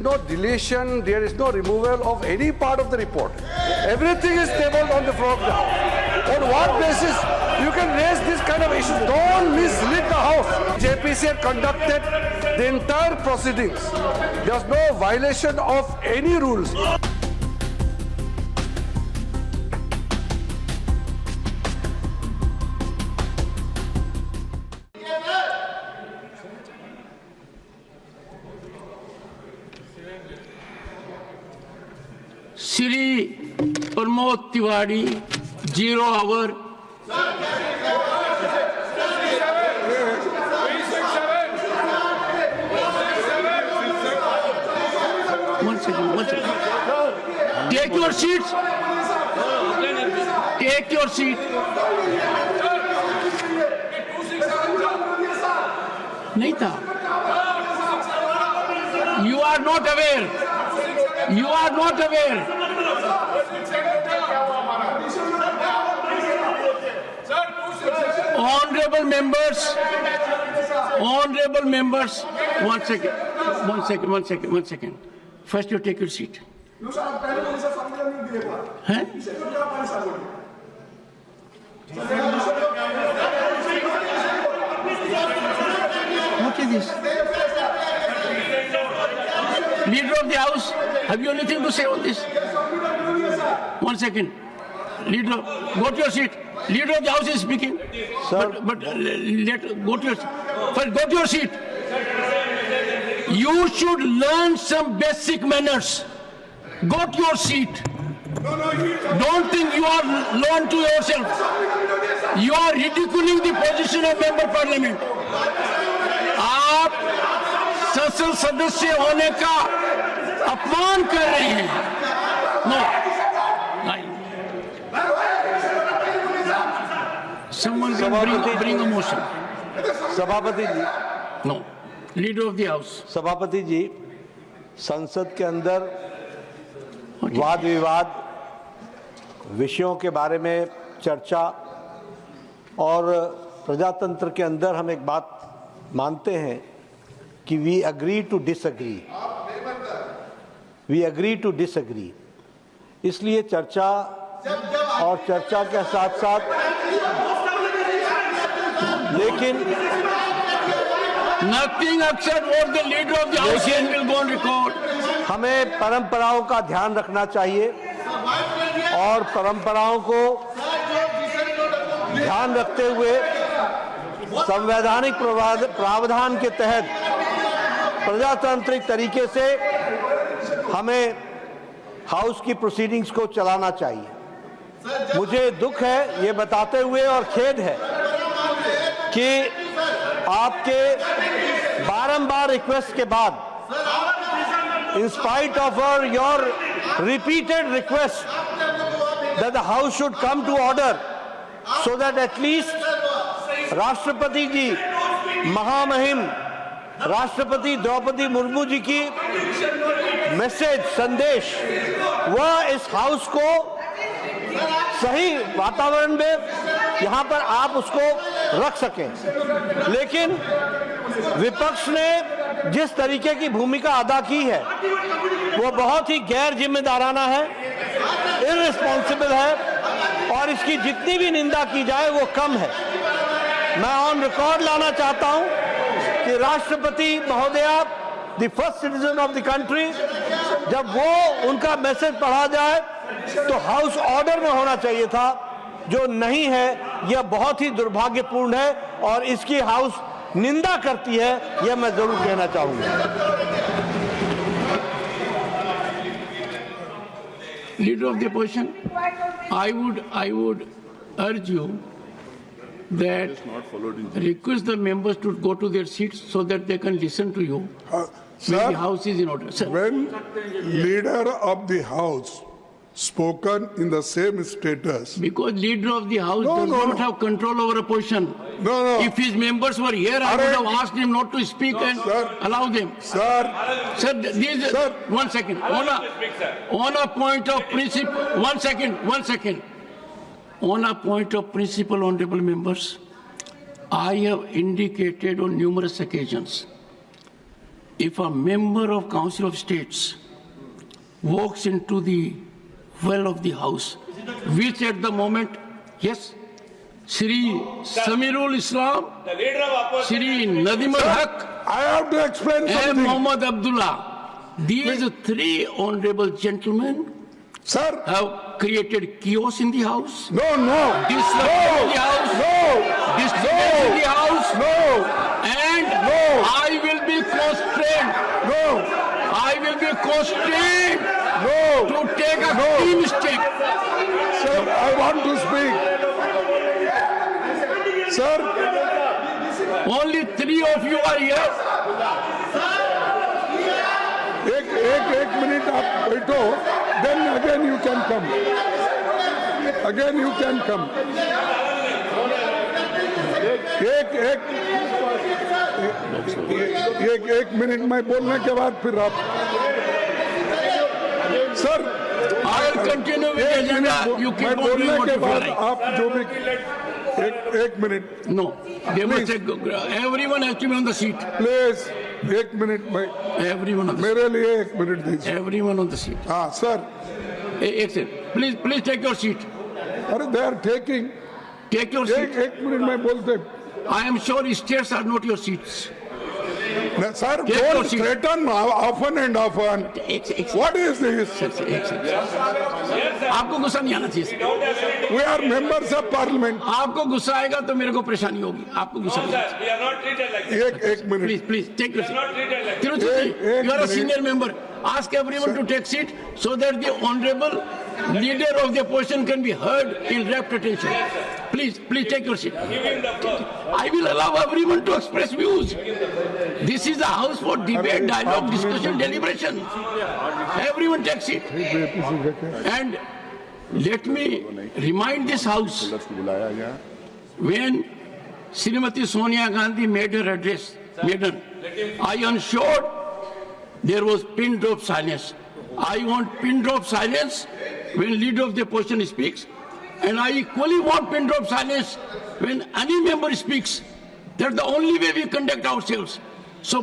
no deletion, there is no removal of any part of the report. Everything is tabled on the floor of the House. On what basis you can raise this kind of issue? Don't mislead the House. JPC had conducted the entire proceedings. There was no violation of any rules. Shri Pramod Tiwari, 0 hour. One second. Take your seats. Take your seat. नहीं था. You are not aware. You are not aware. Honorable members, one second. First you take your seat. Huh? What is this? Leader of the House, have you anything to say on this? 1 second. Leader, go to your seat. Leader of the House is speaking. Sir, Go to your seat. You should learn some basic manners. Go to your seat. Don't think you are learned to yourself. You are ridiculing the position of member parliament. आप संसद सदस्य होने का अपमान कर रहे हैं. No. Someone can bring a motion. सभापति जी. No. Leader of the House. सभापति जी, संसद के अंदर वाद विवाद, विषयों के बारे में चर्चा और प्रजातंत्र के अंदर हम एक बात मानते हैं कि वी अग्री टू डिसएग्री. इसलिए चर्चा और चर्चा के साथ साथ लेकिन Nothing except what the leader of the House will go on record. हमें परंपराओं का ध्यान रखना चाहिए और परंपराओं को ध्यान रखते हुए संवैधानिक प्रावधान के तहत प्रजातांत्रिक तरीके से हमें हाउस की प्रोसीडिंग्स को चलाना चाहिए. मुझे दुख है ये बताते हुए और खेद है कि आपके बारंबार रिक्वेस्ट के बाद, in spite of your repeated request that the house should come to order so that at least राष्ट्रपति जी, महामहिम राष्ट्रपति द्रौपदी मुर्मू जी की मैसेज, संदेश, वह इस हाउस को सही वातावरण में यहाँ पर आप उसको रख सकें. लेकिन विपक्ष ने जिस तरीके की भूमिका अदा की है वो बहुत ही गैर जिम्मेदाराना है, इररिस्पॉन्सिबल है और इसकी जितनी भी निंदा की जाए वो कम है. मैं ऑन रिकॉर्ड लाना चाहता हूं कि राष्ट्रपति महोदया, the first citizen of the country, जब वो उनका मैसेज पढ़ा जाए तो हाउस ऑर्डर में होना चाहिए था, जो नहीं है. यह बहुत ही दुर्भाग्यपूर्ण है और इसकी हाउस निंदा करती है, यह मैं जरूर कहना चाहूंगा. Leader of the opposition, I would urge you that request the members to go to their seats so that they can listen to you when Sir, the house is in order. Sir. when leader of the house spoken in the same status. Because leader of the house No, does no, not no. have control over opposition. No. If his members were here, I would have asked him not to speak and Sir. allow them. Sir, Sir, these, Sir. 1 second. On a point of principle, 1 second. On a point of principle, honorable members, I have indicated on numerous occasions if a member of Council of States walks into the well of the House, which at the moment, yes, Shri Samirul Islam, Shri Nadim al-Haq, I have to explain and something. Muhammad Abdullah, these three honorable gentlemen Sir, have created chaos in the House, no. disruption in the House, disturbance in the House, and I will be constrained. I will be constrained to take a team step. Sir, I want to speak. Sir, Only three of you are here. एक minute आप बैठो, then again you can come. Again you can come. एक minute में बोलने के बाद फिर आप sir I will continue with the agenda. You keep मैं on doing बोलने what के you feel बाद like. आप जो भी एक minute No, they must take, everyone has to be on the seat. Please एक मिनट में Everyone on the seat. मेरे लिए एक मिनट दीजिए Everyone on the seat. हाँ सर एक second. Please take your seat. अरे they are taking Take your seat. एक मिनट में बोलते I am sure states are not your seats. Sir Take your don't seat. Threaten often and often एक what is this आपको गुस्सा नहीं आना चाहिए. We are members of parliament आपको गुस्सा आएगा तो मेरे को परेशानी होगी. आपको गुस्सा नहीं आना चाहिए. We are not treated like this. एक minute Please take your We are seat. not treated like this. Tiruchiti, एक you are a minute. senior member. Ask everyone to take seat so that the honorable leader of the opposition can be heard in rapt attention. Please take your seat. Give him the floor. I will allow everyone to express views. This is a house for debate, dialogue, discussion, deliberation. Everyone take seat. And let me remind this house, when Srimati Sonia Gandhi made her address, I ensured there was pin drop silence. I want pin drop silence when leader of the opposition speaks, and I equally want pin drop silence when any member speaks. That's the only way we conduct ourselves. So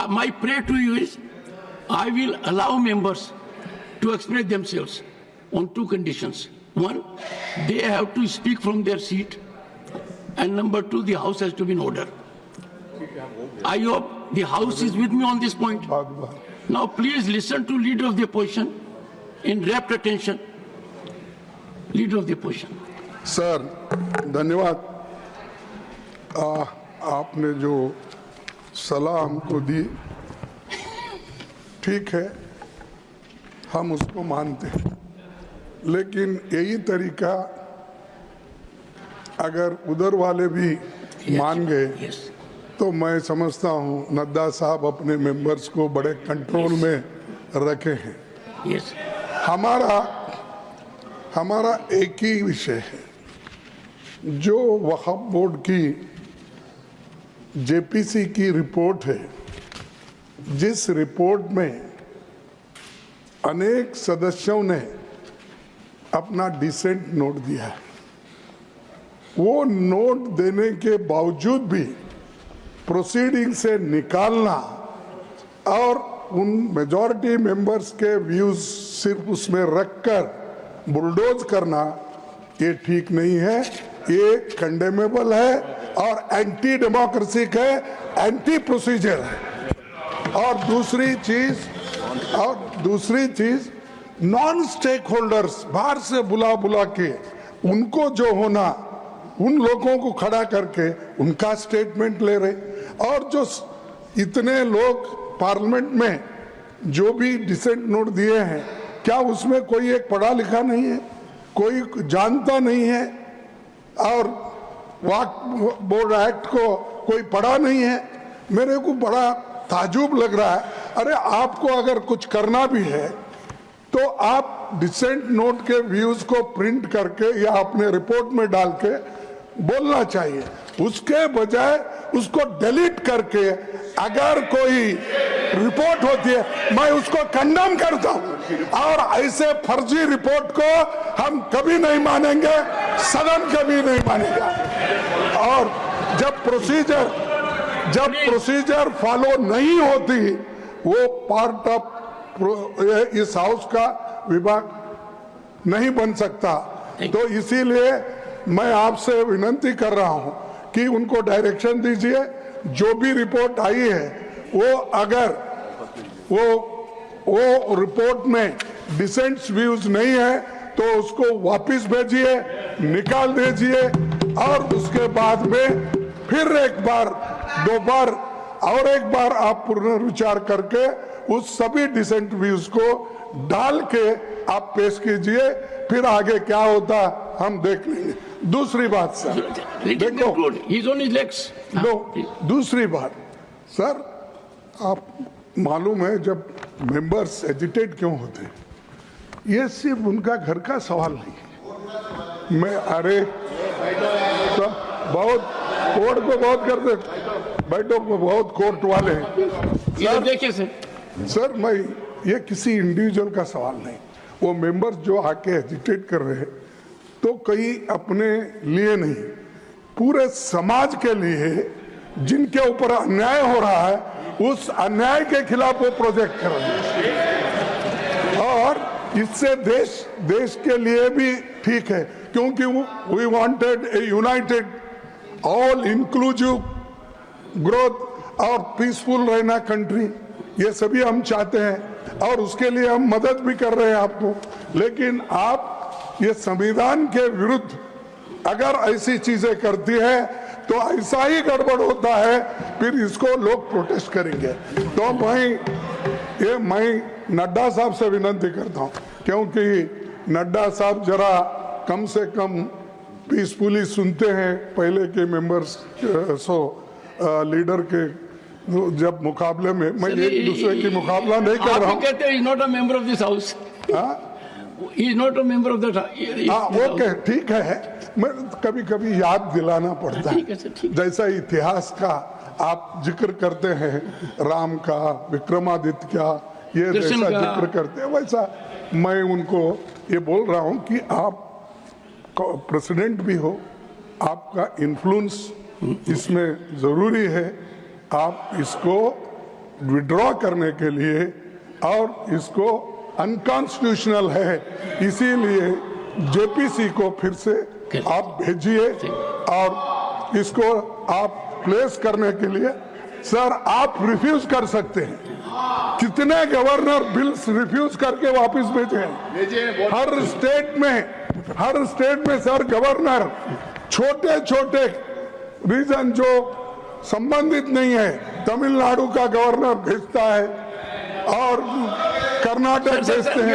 my prayer to you is, I will allow members to express themselves on two conditions. One, they have to speak from their seat, and number two, the house has to be in order. I hope the house is with me on this point. Now please listen to leader of the opposition in rapt attention. Leader of the opposition. Sir धन्यवाद आपने जो सलाह हमको दी ठीक है हम उसको मानते हैं लेकिन यही तरीका अगर उधर वाले भी मान गए Yes. तो मैं समझता हूँ नड्डा साहब अपने मेंबर्स को बड़े कंट्रोल में रखे हैं Yes. हमारा एक ही विषय है जो वक्फ बोर्ड की जेपीसी की रिपोर्ट है जिस रिपोर्ट में अनेक सदस्यों ने अपना डिसेंट नोट दिया है वो नोट देने के बावजूद भी प्रोसीडिंग से निकालना और उन मेजॉरिटी मेंबर्स के व्यूज सिर्फ उसमें रखकर बुलडोज करना ये ठीक नहीं है ये कंडेमेबल है और एंटी डेमोक्रेसिक है एंटी प्रोसीजर है और दूसरी चीज नॉन स्टेक होल्डर्स बाहर से बुला के उनको जो होना उन लोगों को खड़ा करके उनका स्टेटमेंट ले रहे और जो इतने लोग पार्लियामेंट में जो भी डिसेंट नोट दिए हैं क्या उसमें कोई एक पढ़ा लिखा नहीं है कोई जानता नहीं है और वक्फ बोर्ड एक्ट को कोई पढ़ा नहीं है मेरे को बड़ा ताजुब लग रहा है अरे आपको अगर कुछ करना भी है तो आप डिसेंट नोट के व्यूज को प्रिंट करके या अपने रिपोर्ट में डाल के बोलना चाहिए उसके बजाय उसको डिलीट करके अगर कोई रिपोर्ट होती है मैं उसको कंडेम करता हूं और ऐसे फर्जी रिपोर्ट को हम कभी नहीं मानेंगे सदन कभी नहीं मानेगा और जब प्रोसीजर फॉलो नहीं होती वो पार्ट ऑफ इस हाउस का विभाग नहीं बन सकता। तो इसीलिए मैं आपसे विनती कर रहा हूं कि उनको डायरेक्शन दीजिए, जो भी रिपोर्ट आई है वो अगर वो रिपोर्ट में डिसेंट्स व्यूज नहीं है तो उसको वापस भेजिए, निकाल दीजिए, और उसके बाद में फिर एक बार और एक बार आप पुनर्विचार करके उस सभी डिसेंट व्यूज को डाल के आप पेश कीजिए, फिर आगे क्या होता हम देख लेंगे। दूसरी बात सर, दूसरी बात सर, आप मालूम है जब मेंबर्स एजिटेट क्यों होते हैं, ये सिर्फ उनका घर का सवाल नहीं है। मैं तो बहुत कोर्ट को बहुत करते, बैठो को बहुत कोर्ट वाले हैं देखिए सर, मैं ये किसी इंडिविजुअल का सवाल नहीं, वो मेंबर्स जो आके एजिटेट कर रहे हैं तो कई अपने लिए नहीं, पूरे समाज के लिए जिनके ऊपर अन्याय हो रहा है उस अन्याय के खिलाफ वो प्रोजेक्ट कर रहे हैं, और इससे देश के लिए भी ठीक है, क्योंकि we wanted a united all inclusive growth और पीसफुल रहना कंट्री, ये सभी हम चाहते हैं और उसके लिए हम मदद भी कर रहे हैं आपको। लेकिन आप ये संविधान के विरुद्ध अगर ऐसी चीजें करती है तो ऐसा ही गड़बड़ होता है, फिर इसको लोग प्रोटेस्ट करेंगे। तो मैं नड्डा साहब से विनती करता हूं, क्योंकि नड्डा साहब जरा कम से कम पीसफुली सुनते हैं पहले के मेंबर्स लीडर के जब मुकाबले में, मैं एक दूसरे की मुकाबला नहीं कर रहा हूँ। कहते हैं not a member of this house, is not a member of that. Okay ठीक है, मैं कभी कभी याद दिलाना पड़ता है, जैसा इतिहास का आप जिक्र करते हैं, राम का, विक्रमादित्य का, ये जैसा जिक्र करते हैं, वैसा मैं उनको ये बोल रहा हूँ कि आप प्रेसिडेंट भी हो, आपका इन्फ्लुएंस इसमें जरूरी है, आप इसको विड्रॉ करने के लिए, और इसको अनकॉन्स्टिट्यूशनल है, इसीलिए जेपीसी को फिर से आप भेजिए और इसको आप प्लेस करने के लिए। सर आप रिफ्यूज कर सकते हैं, कितने गवर्नर बिल्स रिफ्यूज करके वापस भेजे हैं हर स्टेट में सर, गवर्नर छोटे रीजन जो संबंधित नहीं है, तमिलनाडु का गवर्नर भेजता है और कर्नाटक भेजते हैं,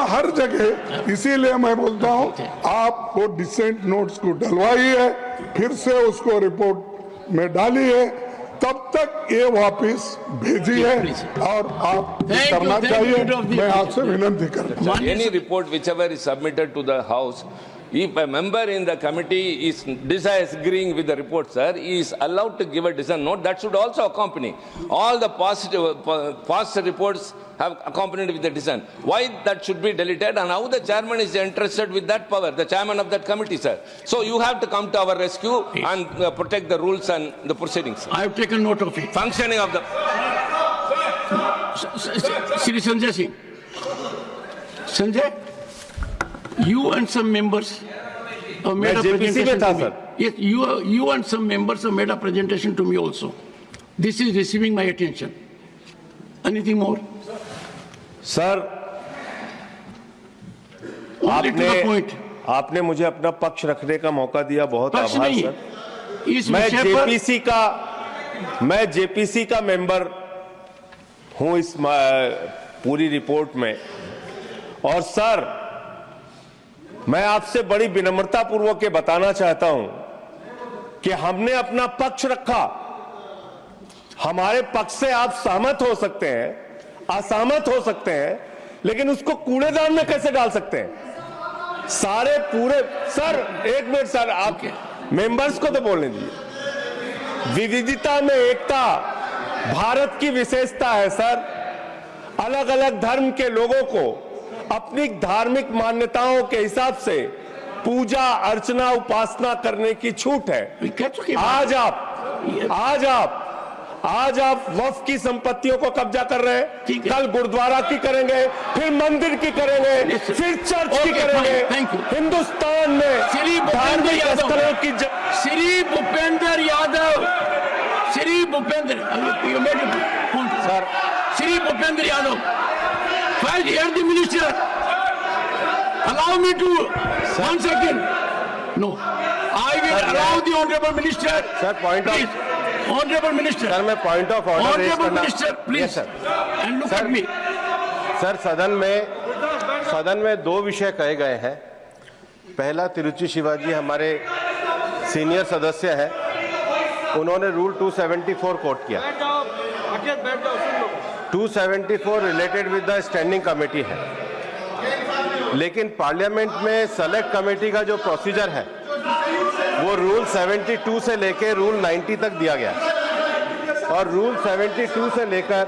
हर जगह। इसीलिए मैं बोलता हूं आप वो डिसेंट नोट्स को डलवाइए, फिर से उसको रिपोर्ट में डालिए, तब तक ये वापस भेजिए और आप करना चाहिए। मैं आपसे विनती करता हूं। Any report whichever is submitted to the house, if a member in the committee is disagreeing with the report, sir, he is allowed to give a dissent note. That should also accompany. All the past reports have accompanied with the dissent. Why that should be deleted, and how the chairman is interested with that power, the chairman of that committee, sir. So you have to come to our rescue and protect the rules and the proceedings. I have taken note of it. Functioning of the... Shri Sanjay Singh. Sanjay, you and some members have made a presentation to me. Yes, you and some members have made a presentation to me also. This is receiving my attention. Anything more? Sir, आपने मुझे अपना पक्ष रखने का मौका दिया, बहुत आभार सर। मैं जेपीसी का मेंबर हूं इस पूरी रिपोर्ट में, और सर मैं आपसे बड़ी विनम्रता पूर्वक ये बताना चाहता हूं कि हमने अपना पक्ष रखा। हमारे पक्ष से आप सहमत हो सकते हैं, असहमत हो सकते हैं, लेकिन उसको कूड़ेदान में कैसे डाल सकते हैं? सारे पूरे सर, एक मिनट सर, आप मेंबर्स को तो बोलने दीजिए। विविधता में एकता भारत की विशेषता है सर। अलग अलग धर्म के लोगों को अपनी धार्मिक मान्यताओं के हिसाब से पूजा अर्चना उपासना करने की छूट है। आज आप आज आप वक्फ की संपत्तियों को कब्जा कर रहे हैं, कल गुरुद्वारा की करेंगे, फिर मंदिर की करेंगे, फिर चर्च की करेंगे। हिंदुस्तान में धार्मिक स्थलों की Shri Bhupendra Yadav, Shri Bhupendra, sir, Shri Bhupendra Yadav, first hear the minister. Allow me to 1 second. No, I will allow the honorable minister. Sir, point of. Please. Honorable Minister. Sir मैं point of order raise Honorable करना। Minister, please. Yes, sir. And look Sir. at me. Sir सदन में दो विषय कहे गए हैं। पहला, तिरुचि शिवाजी हमारे सीनियर सदस्य हैं, उन्होंने रूल 274 कोट किया। 274 related with the standing committee है, लेकिन पार्लियामेंट में सेलेक्ट कमेटी का जो प्रोसीजर है वो रूल 72 से लेकर रूल 90 तक दिया गया, और रूल 72 से लेकर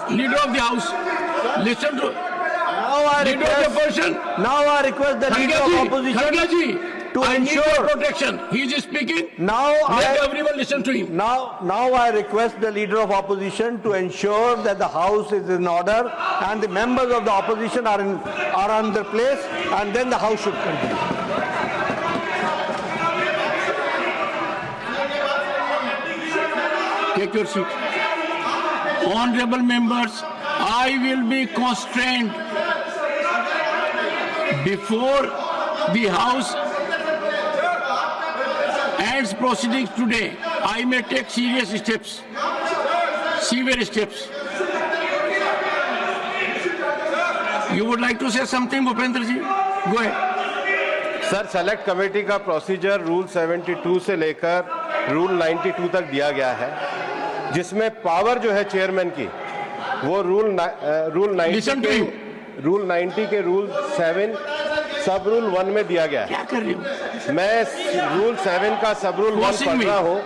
Leader of the House, listen to. Now I Leader of the request, opposition. now I request the leader of opposition Kharge to I need your ensure. protection. He is speaking. Now Let I, everyone listen to him. now I request the leader of opposition to ensure that the house is in order and the members of the opposition are on their place, and then the house should continue. Take your seat. Honorable members, I will be constrained before the House ends proceedings today. I may take serious steps, severe steps. You would like to say something, Bhupendra ji? Go ahead. Sir, select committee का procedure rule 72 से लेकर rule 92 तक दिया गया है, जिसमें power जो है चेयरमैन की वो रूल 90 के रूल 7 सब रूल 1 में दिया गया है। क्या कर रहे हो? मैं रूल 7 का सब रूल 1 पढ़ रहा हूं,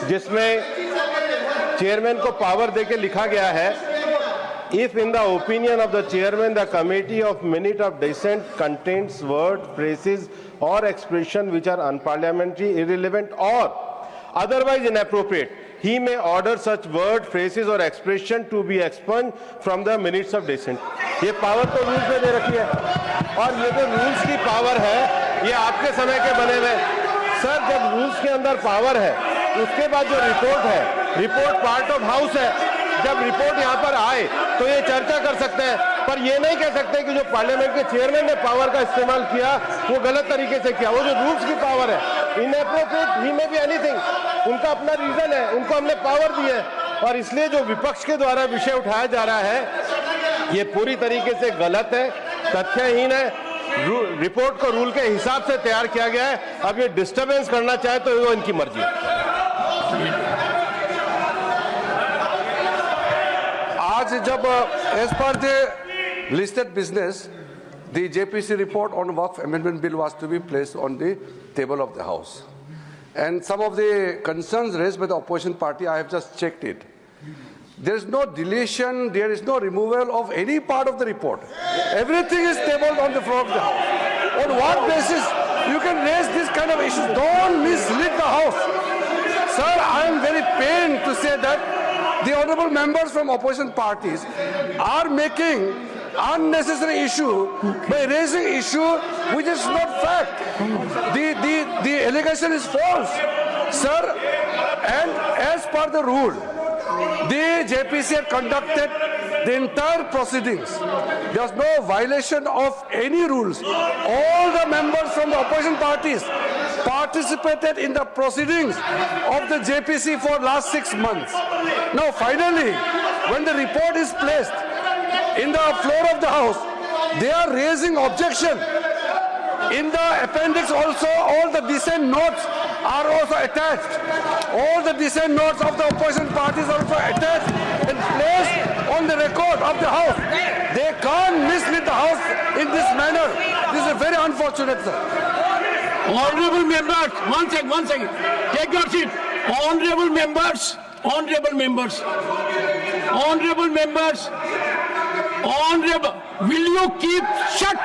जिसमें चेयरमैन को पावर देके लिखा गया है, if in the opinion of the chairman the committee of minute of dissent contains word, phrases or expression which are unparliamentary, irrelevant or otherwise inappropriate, he may order such word, phrases or expression to be expunged from the minutes of dissent. ये power तो rules में दे रखी है, और ये जो rules की power है ये आपके समय के बने हुए। सर, जब रूल्स के अंदर पावर है, उसके बाद जो रिपोर्ट है, रिपोर्ट पार्ट ऑफ हाउस है, जब रिपोर्ट यहाँ पर आए तो ये चर्चा कर सकते हैं, पर ये नहीं कह सकते कि जो पार्लियामेंट के चेयरमैन ने पावर का इस्तेमाल किया वो गलत तरीके से किया। वो जो रूल्स की पावर है, इनएप्रोप्रिएट, ही में बी एनीथिंग, उनका अपना रीजन है, उनको हमने पावर दी है, और इसलिए जो विपक्ष के द्वारा विषय उठाया जा रहा है ये पूरी तरीके से गलत है, तथ्यहीन है। रिपोर्ट को रूल के हिसाब से तैयार किया गया है, अब ये डिस्टर्बेंस करना चाहे तो वो इनकी मर्जी है। आज जब as per the listed business, the JPC report on Waqf Amendment Bill was to be placed on the table of the House. And some of the concerns raised by the opposition party, I have just checked it. There is no deletion, there is no removal of any part of the report. Everything is tabled on the floor of the House. On what basis you can raise this kind of issues? Don't mislead the House. Sir, I am very pained to say that the honorable members from opposition parties are making unnecessary issue by raising issue which is not fact. The allegation is false, sir. And as per the rule, the JPC had conducted the entire proceedings. There was no violation of any rules. All the members from the opposition parties participated in the proceedings of the JPC for last 6 months. Now finally, when the report is placed in the floor of the House, they are raising objection. In the appendix also, all the dissent notes are also attached. All the dissent notes of the opposition parties are also attached and placed on the record of the House. They can't mislead the House in this manner. This is very unfortunate, sir. Honorable members, one second. Take your seat. Honorable members, will you keep shut?